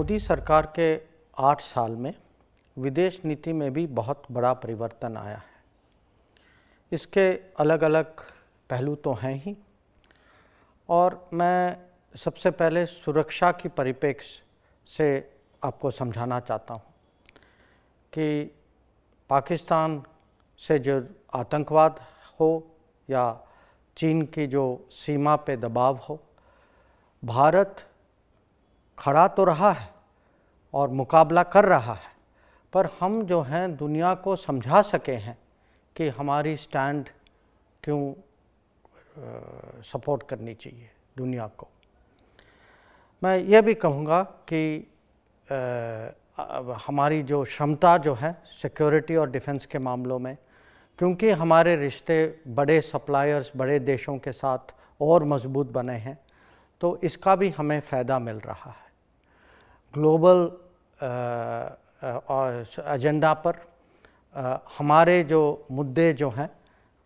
मोदी सरकार के 8 साल में विदेश नीति में भी बहुत बड़ा परिवर्तन आया है। इसके अलग अलग पहलू तो हैं ही, और मैं सबसे पहले सुरक्षा की परिप्रेक्ष्य से आपको समझाना चाहता हूँ कि पाकिस्तान से जो आतंकवाद हो या चीन की जो सीमा पे दबाव हो, भारत खड़ा तो रहा है और मुकाबला कर रहा है, पर हम जो हैं दुनिया को समझा सके हैं कि हमारी स्टैंड क्यों सपोर्ट करनी चाहिए दुनिया को। मैं ये भी कहूँगा कि हमारी जो क्षमता जो है सिक्योरिटी और डिफेंस के मामलों में, क्योंकि हमारे रिश्ते बड़े सप्लायर्स, बड़े देशों के साथ और मजबूत बने हैं, तो इसका भी हमें फ़ायदा मिल रहा है। ग्लोबल एजेंडा पर हमारे जो मुद्दे जो हैं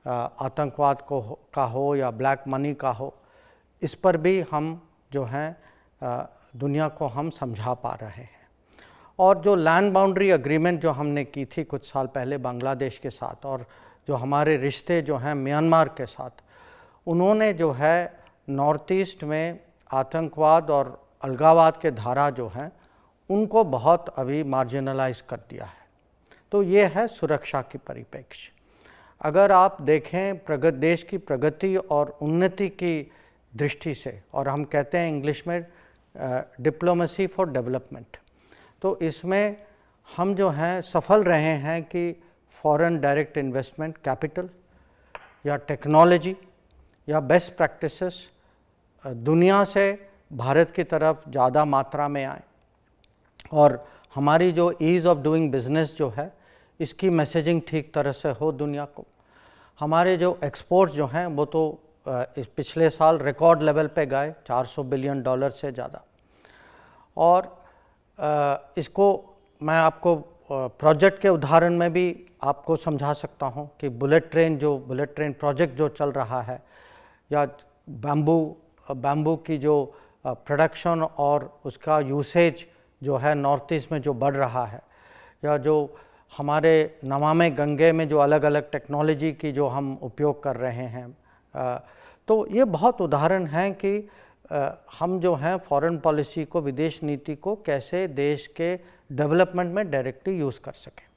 आतंकवाद का हो या ब्लैक मनी का हो, इस पर भी हम जो हैं दुनिया को हम समझा पा रहे हैं। और जो लैंड बाउंड्री एग्रीमेंट जो हमने की थी कुछ साल पहले बांग्लादेश के साथ, और जो हमारे रिश्ते जो हैं म्यांमार के साथ, उन्होंने जो है नॉर्थ ईस्ट में आतंकवाद और अलगाववाद के धारा जो हैं उनको बहुत अभी मार्जिनलाइज कर दिया है। तो ये है सुरक्षा की परिप्रेक्ष्य। अगर आप देखें देश की प्रगति और उन्नति की दृष्टि से, और हम कहते हैं इंग्लिश में डिप्लोमेसी फॉर डेवलपमेंट, तो इसमें हम जो हैं सफल रहे हैं कि फॉरेन डायरेक्ट इन्वेस्टमेंट कैपिटल या टेक्नोलॉजी या बेस्ट प्रैक्टिसेस दुनिया से भारत की तरफ ज़्यादा मात्रा में आए, और हमारी जो ईज़ ऑफ डूइंग बिजनेस जो है इसकी मैसेजिंग ठीक तरह से हो दुनिया को। हमारे जो एक्सपोर्ट्स जो हैं वो तो इस पिछले साल रिकॉर्ड लेवल पे गए, $400 बिलियन से ज़्यादा। और इसको मैं आपको प्रोजेक्ट के उदाहरण में भी आपको समझा सकता हूँ कि बुलेट ट्रेन प्रोजेक्ट जो चल रहा है, या बैम्बू की जो प्रोडक्शन और उसका यूसेज जो है नॉर्थ ईस्ट में जो बढ़ रहा है, या जो हमारे नमामि गंगे में जो अलग अलग टेक्नोलॉजी की जो हम उपयोग कर रहे हैं, तो ये बहुत उदाहरण हैं कि हम जो हैं फॉरेन पॉलिसी को, विदेश नीति को कैसे देश के डेवलपमेंट में डायरेक्टली यूज़ कर सकें।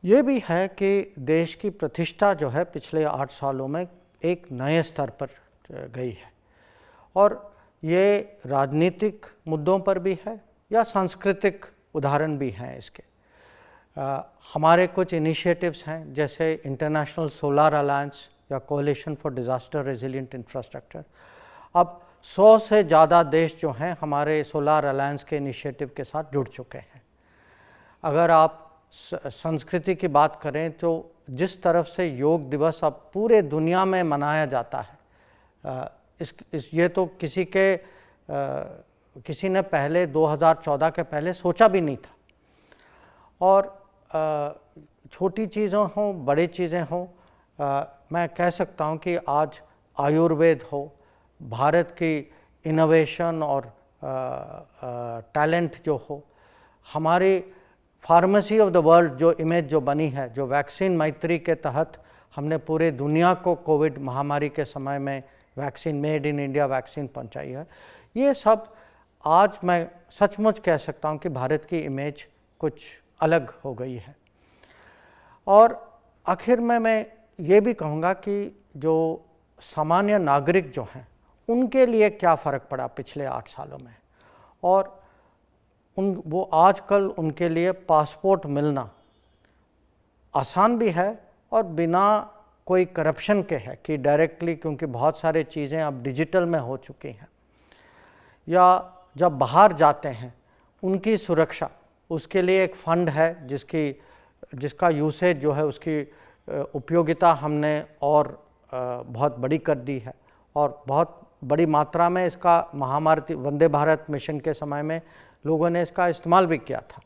ये भी है कि देश की प्रतिष्ठा जो है पिछले 8 सालों में एक नए स्तर पर गई है, और ये राजनीतिक मुद्दों पर भी है या सांस्कृतिक उदाहरण भी हैं इसके। हमारे कुछ इनिशिएटिव्स हैं जैसे International Solar Alliance or Coalition for Disaster Resilient Infrastructure. अब 100 से ज़्यादा देश जो हैं हमारे सोलर अलायंस के इनिशिएटिव के साथ जुड़ चुके हैं। अगर आप संस्कृति की बात करें तो जिस तरफ से योग दिवस अब पूरे दुनिया में मनाया जाता है, ये तो किसी ने पहले 2014 के पहले सोचा भी नहीं था। और छोटी चीज़ें हों, बड़ी चीज़ें हों, मैं कह सकता हूँ कि आज आयुर्वेद हो, भारत की इनोवेशन और टैलेंट जो हो, हमारी फार्मेसी ऑफ द वर्ल्ड जो इमेज जो बनी है, जो वैक्सीन मैत्री के तहत हमने पूरे दुनिया को कोविड महामारी के समय में vaccine, made in India vaccine पहुंचाई है, ये सब आज मैं सचमुच कह सकता हूं कि भारत की इमेज कुछ अलग हो गई है। और आखिर में मैं ये भी कहूँगा कि जो सामान्य नागरिक जो हैं उनके लिए क्या फ़र्क पड़ा पिछले 8 सालों में, और वो आजकल उनके लिए पासपोर्ट मिलना आसान भी है और बिना कोई करप्शन के है कि डायरेक्टली, क्योंकि बहुत सारी चीज़ें अब डिजिटल में हो चुकी हैं, या जब बाहर जाते हैं उनकी सुरक्षा, उसके लिए एक फ़ंड है जिसका यूसेज जो है, उसकी उपयोगिता हमने और बहुत बड़ी कर दी है, और बहुत बड़ी मात्रा में इसका महामारी वंदे भारत मिशन के समय में लोगों ने इसका इस्तेमाल भी किया था।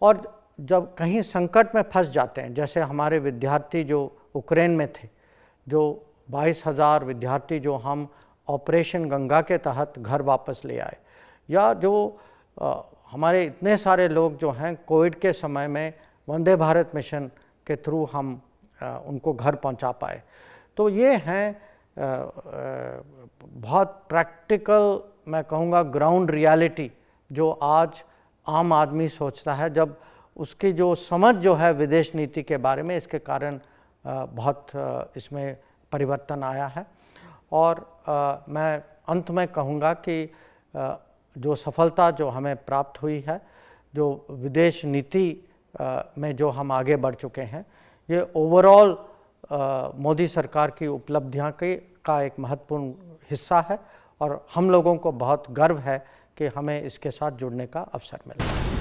और जब कहीं संकट में फंस जाते हैं, जैसे हमारे विद्यार्थी जो यूक्रेन में थे, जो 22,000 विद्यार्थी जो हम ऑपरेशन गंगा के तहत घर वापस ले आए, या जो हमारे इतने सारे लोग जो हैं कोविड के समय में वंदे भारत मिशन के थ्रू हम उनको घर पहुंचा पाए। तो ये हैं बहुत प्रैक्टिकल, मैं कहूँगा ग्राउंड रियलिटी, जो आज आम आदमी सोचता है, जब उसकी जो समझ जो है विदेश नीति के बारे में, इसके कारण बहुत इसमें परिवर्तन आया है। और मैं अंत में कहूँगा कि जो सफलता जो हमें प्राप्त हुई है, जो विदेश नीति में जो हम आगे बढ़ चुके हैं, ये ओवरऑल मोदी सरकार की उपलब्धियां का एक महत्वपूर्ण हिस्सा है और हम लोगों को बहुत गर्व है कि हमें इसके साथ जुड़ने का अवसर मिला।